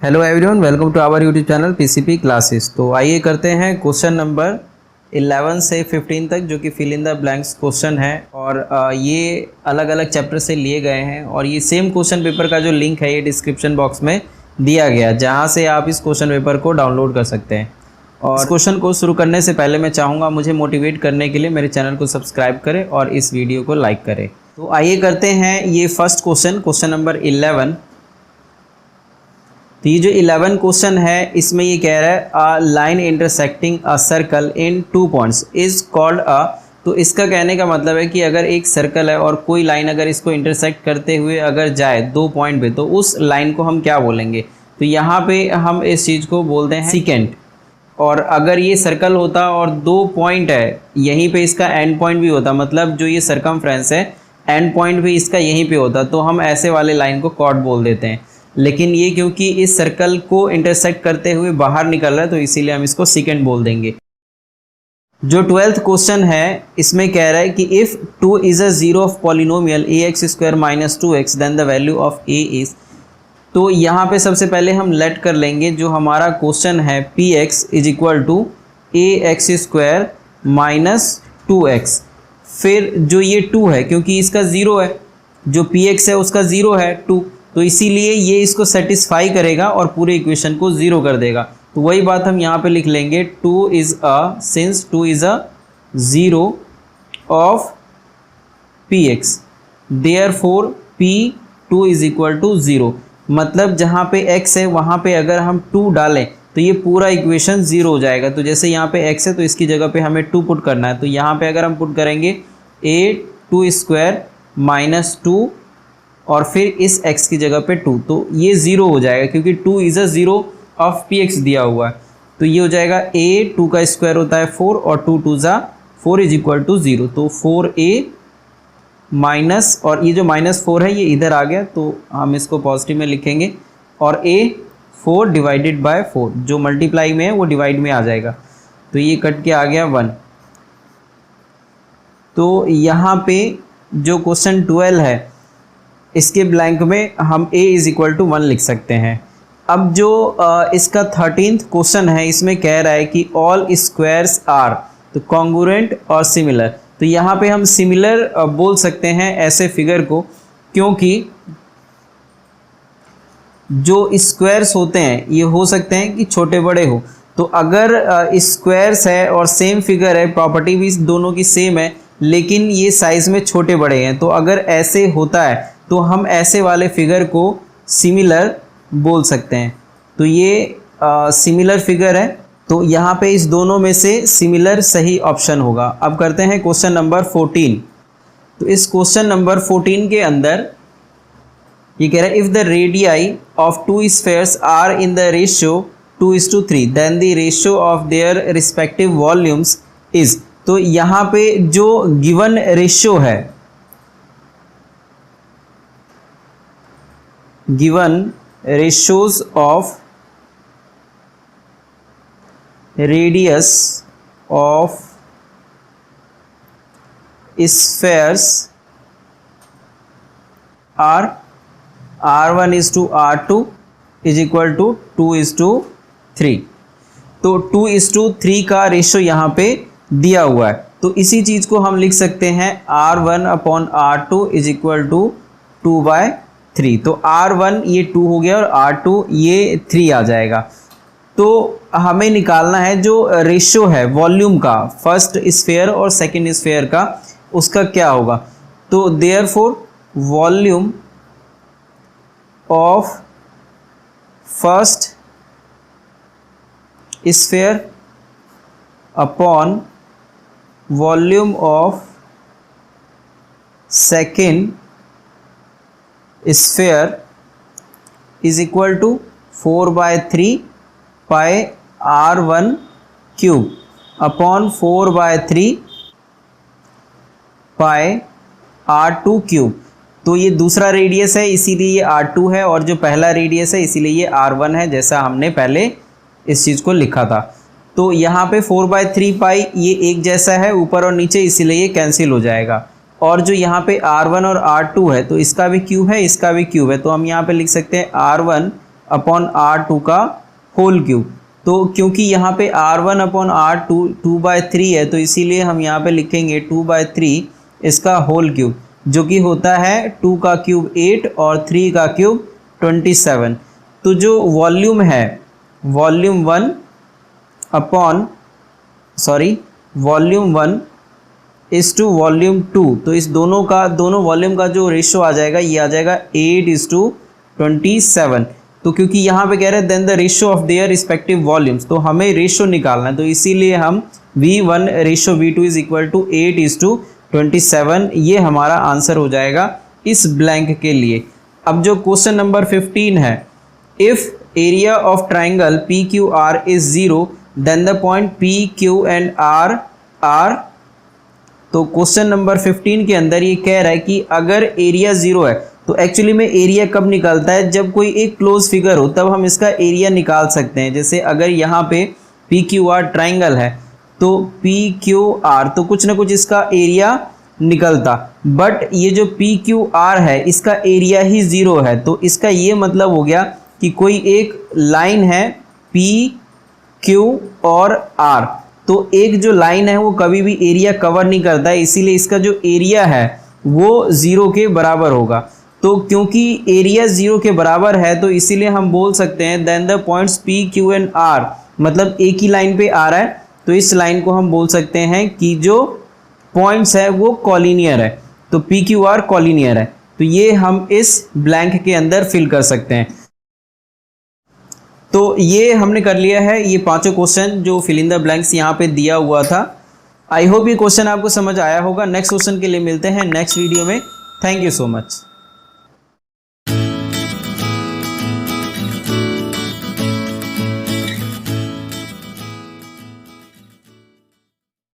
Hello everyone, welcome to our YouTube channel PCP classes. तो आइए करते हैं क्वेश्चन नंबर 11 से 15 तक, जो कि fill in the blanks question है। और ये अलग अलग चैप्टर से लिए गए हैं और ये सेम क्वेश्चन पेपर का जो लिंक है ये डिस्क्रिप्शन बॉक्स में दिया गया, जहाँ से आप इस क्वेश्चन पेपर को डाउनलोड कर सकते हैं। और इस क्वेश्चन को शुरू करने से पहले मैं चाहूँगा मुझे मोटिवेट करने के लिए मेरे चैनल को सब्सक्राइब करें और इस वीडियो को लाइक करें। तो आइए करते हैं ये फर्स्ट क्वेश्चन नंबर 11। तो ये जो 11 क्वेश्चन है इसमें ये कह रहा है a line intersecting a circle in 2 points is called a. तो इसका कहने का मतलब है कि अगर एक सर्कल है और कोई लाइन अगर इसको इंटरसेक्ट करते हुए अगर जाए 2 पॉइंट पे, तो उस लाइन को हम क्या बोलेंगे? तो यहाँ पे हम इस चीज़ को बोलते हैं सेकेंट। और अगर ये सर्कल होता और 2 पॉइंट है, यहीं पे इसका एंड पॉइंट भी होता, मतलब जो ये सर्कमफ्रेंस है एंड पॉइंट भी इसका यहीं पे होता, तो हम ऐसे वाले लाइन को कॉर्ड बोल देते हैं। लेकिन ये क्योंकि इस सर्कल को इंटरसेक्ट करते हुए बाहर निकल रहा है तो इसीलिए हम इसको सेकेंड बोल देंगे। जो 12th क्वेश्चन है इसमें कह रहा है कि if 2 is a zero of polynomial ax² - 2x then the value of a is. तो यहाँ पे सबसे पहले हम लेट कर लेंगे जो हमारा क्वेश्चन है px = ax² - 2x। फिर जो ये 2 है, क्योंकि इसका ज़ीरो है, जो px है उसका ज़ीरो है 2, तो इसीलिए ये इसको सेटिस्फाई करेगा और पूरे इक्वेशन को ज़ीरो कर देगा। तो वही बात हम यहाँ पे लिख लेंगे, 2 is a, since 2 is a zero of px therefore p2 = 0। मतलब जहाँ पे x है वहाँ पे अगर हम 2 डालें तो ये पूरा इक्वेशन ज़ीरो हो जाएगा। तो जैसे यहाँ पे x है तो इसकी जगह पे हमें 2 पुट करना है, तो यहाँ पे अगर हम पुट करेंगे a² - 2 और फिर इस x की जगह पे 2, तो ये ज़ीरो हो जाएगा क्योंकि 2 is a zero of px दिया हुआ है। तो ये हो जाएगा a, 2 का स्क्वायर होता है 4 और 2 2 ज़ा 4 = 0। तो 4a माइनस, और ये जो -4 है ये इधर आ गया तो हम इसको पॉजिटिव में लिखेंगे, और a 4 / 4 जो मल्टीप्लाई में है वो डिवाइड में आ जाएगा, तो ये कट के आ गया 1। तो यहाँ पे जो क्वेश्चन 12 है इसके ब्लैंक में हम a = 1 लिख सकते हैं। अब जो इसका 13th क्वेश्चन है इसमें कह रहा है कि ऑल स्क्वायर्स आर, तो कॉन्ग्रुएंट और सिमिलर। तो यहाँ पे हम सिमिलर बोल सकते हैं ऐसे फिगर को, क्योंकि जो स्क्वायर्स होते हैं ये हो सकते हैं कि छोटे बड़े हो। तो अगर स्क्वायर्स है और सेम फिगर है, प्रॉपर्टी भी दोनों की सेम है, लेकिन ये साइज़ में छोटे बड़े हैं, तो अगर ऐसे होता है तो हम ऐसे वाले फिगर को सिमिलर बोल सकते हैं। तो ये सिमिलर फिगर है, तो यहाँ पे इस दोनों में से सिमिलर सही ऑप्शन होगा। अब करते हैं क्वेश्चन नंबर 14। तो इस क्वेश्चन नंबर 14 के अंदर ये कह रहा है if the radii of 2 spheres are in the ratio 2:3 then the ratio of their respective volumes is. तो यहाँ पे जो गिवन रेशियो है, given ratios of radius of spheres are r1 is to r2 is equal to 2:3। तो 2:3 का ratio यहाँ पे दिया हुआ है, तो इसी चीज़ को हम लिख सकते हैं r1/r2 is equal to 2/3। तो r1 ये 2 हो गया और r2 ये 3 आ जाएगा। तो हमें निकालना है जो रेशियो है वॉल्यूम का, फर्स्ट स्फेयर और सेकंड स्फेयर का, उसका क्या होगा। तो therefore volume of first sphere upon volume of second sphere is equal to 4/3 pi r1³ upon 4/3 pi r2³। तो ये दूसरा रेडियस है इसीलिए ये r2 है, और जो पहला रेडियस है इसीलिए ये r1 है, जैसा हमने पहले इस चीज़ को लिखा था। तो यहाँ पे 4/3 पाई ये एक जैसा है ऊपर और नीचे, इसीलिए ये कैंसिल हो जाएगा। और जो यहाँ पे R1 और R2 है तो इसका भी क्यूब है, इसका भी क्यूब है, तो हम यहाँ पे लिख सकते हैं R1 अपॉन R2 का होल क्यूब। तो क्योंकि यहाँ पे R1 अपॉन R2 2/3 है, तो इसीलिए हम यहाँ पे लिखेंगे 2/3 इसका होल क्यूब, जो कि होता है 2 का क्यूब 8 और 3 का क्यूब 27। तो जो वॉल्यूम है वॉल्यूम 1 इस टू वॉल्यूम 2, तो इस दोनों वॉल्यूम का जो रेशो आ जाएगा ये आ जाएगा 8:27। तो क्योंकि यहाँ पे कह रहे हैं then the ratio of their respective volumes, तो हमें रेशो निकालना है, तो इसीलिए हम V1 ratio V2 is equal to 8:27, ये हमारा आंसर हो जाएगा इस ब्लैंक के लिए। अब जो क्वेश्चन नंबर 15 है, if area of triangle PQR is 0 then the point PQ and R are. तो क्वेश्चन नंबर 15 के अंदर ये कह रहा है कि अगर एरिया 0 है, तो एक्चुअली में एरिया कब निकलता है, जब कोई एक क्लोज फिगर हो तब हम इसका एरिया निकाल सकते हैं। जैसे अगर यहाँ पे PQR ट्राइंगल है तो PQR, तो कुछ ना कुछ इसका एरिया निकलता, बट ये जो PQR है इसका एरिया ही 0 है। तो इसका ये मतलब हो गया कि कोई एक लाइन है PQ और R, तो एक जो लाइन है वो कभी भी एरिया कवर नहीं करता है, इसीलिए इसका जो एरिया है वो 0 के बराबर होगा। तो क्योंकि एरिया 0 के बराबर है तो इसीलिए हम बोल सकते हैं then the points PQ and R, मतलब एक ही लाइन पे आ रहा है, तो इस लाइन को हम बोल सकते हैं कि जो पॉइंट्स है वो कॉलिनियर है, तो PQR कॉलिनियर है। तो ये हम इस ब्लैंक के अंदर फिल कर सकते हैं। तो ये हमने कर लिया है ये पांचों क्वेश्चन जो फिल इन द ब्लैंक्स यहाँ पे दिया हुआ था। आई होप ये क्वेश्चन आपको समझ आया होगा। नेक्स्ट क्वेश्चन के लिए मिलते हैं नेक्स्ट वीडियो में। Thank you so much.